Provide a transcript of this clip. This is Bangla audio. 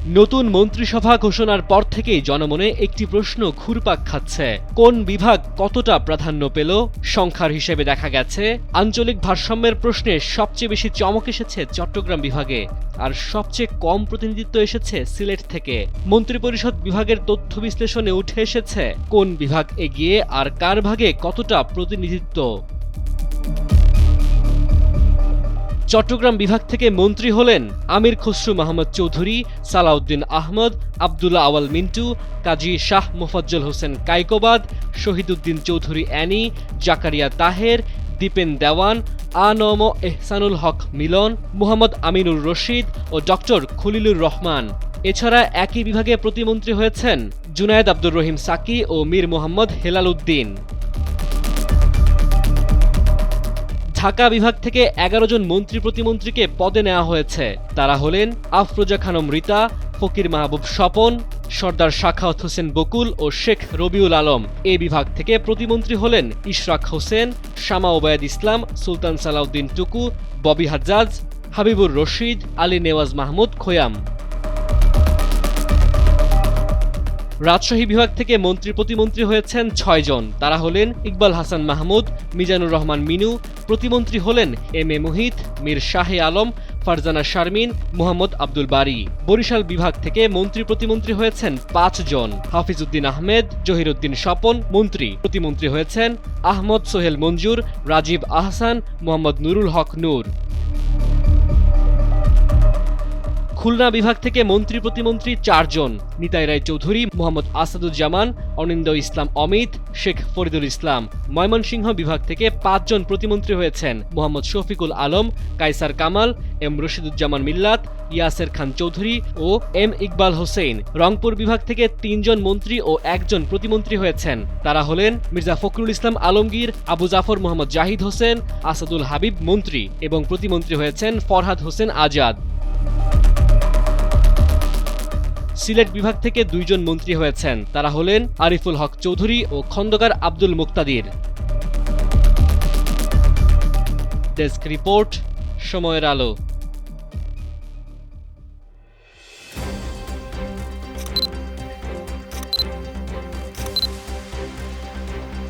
নতুন মন্ত্রিসভা ঘোষণার পর থেকেই জনমনে একটি প্রশ্ন ঘুরপাক খাচ্ছে, কোন বিভাগ কতটা প্রাধান্য পেল? সংখ্যার হিসেবে দেখা গেছে আঞ্চলিক ভারসাম্যের প্রশ্নে সবচেয়ে বেশি চমক এসেছে চট্টগ্রাম বিভাগে, আর সবচেয়ে কম প্রতিনিধিত্ব এসেছে সিলেট থেকে। মন্ত্রিপরিষদ বিভাগের তথ্য বিশ্লেষণে উঠে এসেছে কোন বিভাগ এগিয়ে আর কার ভাগে কতটা প্রতিনিধিত্ব। চট্টগ্রাম বিভাগ থেকে মন্ত্রী হলেন আমির খসরু মাহমুদ চৌধুরী, সালাউদ্দিন আহমদ, আবদুল্লাহ আওয়াল মিন্টু, কাজী শাহ মোফাজ্জল হোসেন কায়কোবাদ, শহীদুদ্দিন চৌধুরী অ্যানি, জাকারিয়া তাহের, দীপেন দেওয়ান, আ.ন.ম এহসানুল হক মিলন, মুহাম্মদ আমিনুর রশিদ ও ডক্টর খলিলুর রহমান। এছাড়া একই বিভাগে প্রতিমন্ত্রী হয়েছেন জুনায়েদ আব্দুর রহিম সাকি ও মীর মোহাম্মদ হেলাল উদ্দিন। ঢাকা বিভাগ থেকে ১১ জন মন্ত্রী প্রতিমন্ত্রীকে পদে নেওয়া হয়েছে। তারা হলেন আফরোজা খানম রিতা, ফকির মাহবুব স্বপন, সর্দার সাখাওয়াত হোসেন বকুল ও শেখ রবিউল আলম। এ বিভাগ থেকে প্রতিমন্ত্রী হলেন ইশরাক হোসেন, শামা ওবায়দ ইসলাম, সুলতান সালাউদ্দিন টুকু, ববি হাজ্জাজ, হাবিবুর রশিদ, আলী নেওয়াজ মাহমুদ খোয়াম। রাজশাহী বিভাগ থেকে মন্ত্রী প্রতিমন্ত্রী হয়েছেন ৬ জন। তারা হলেন ইকবাল হাসান মাহমুদ, মিজানুর রহমান মিনু। প্রতিমন্ত্রী হলেন এম.এ মুহিত, মীর শাহে আলম, ফারজানা শারমিন, মোহাম্মদ আব্দুল বারী। বরিশাল বিভাগ থেকে মন্ত্রী প্রতিমন্ত্রী হয়েছেন ৫ জন। হাফিজউদ্দিন আহমেদ, জহিরুদ্দিন স্বপন। মন্ত্রী প্রতিমন্ত্রী হয়েছেন আহমদ সোহেল মঞ্জুর, রাজীব আহসান, মোহাম্মদ নুরুল হক নূর। খুলনা বিভাগ থেকে মন্ত্রী প্রতিমন্ত্রী ৪ জন। নিতাই রায় চৌধুরী, মোহাম্মদ আসাদুজ্জামান, অনিন্দ ইসলাম অমিত, শেখ ফরিদুল ইসলাম। ময়মনসিংহ বিভাগ থেকে ৫ জন প্রতিমন্ত্রী হয়েছেন মোহাম্মদ শফিকুল আলম, কায়সার কামাল, এম রশিদুজ্জামান মিল্লাত, ইয়াসের খান চৌধুরী ও এম ইকবাল হোসেন। রংপুর বিভাগ থেকে ৩ জন মন্ত্রী ও ১ জন প্রতিমন্ত্রী হয়েছেন। তারা হলেন মির্জা ফখরুল ইসলাম আলমগীর, আবু জাফর মোহাম্মদ জাহিদ হোসেন, আসাদুল হাবিব মন্ত্রী এবং প্রতিমন্ত্রী হয়েছেন ফরহাদ হোসেন আজাদ। সিলেট বিভাগ থেকে ২ জন মন্ত্রী হয়েছেন। তারা হলেন আরিফুল হক চৌধুরী ও খন্দকার আব্দুল মুক্তাদির। ডেস্ক রিপোর্ট, সময়ের আলো।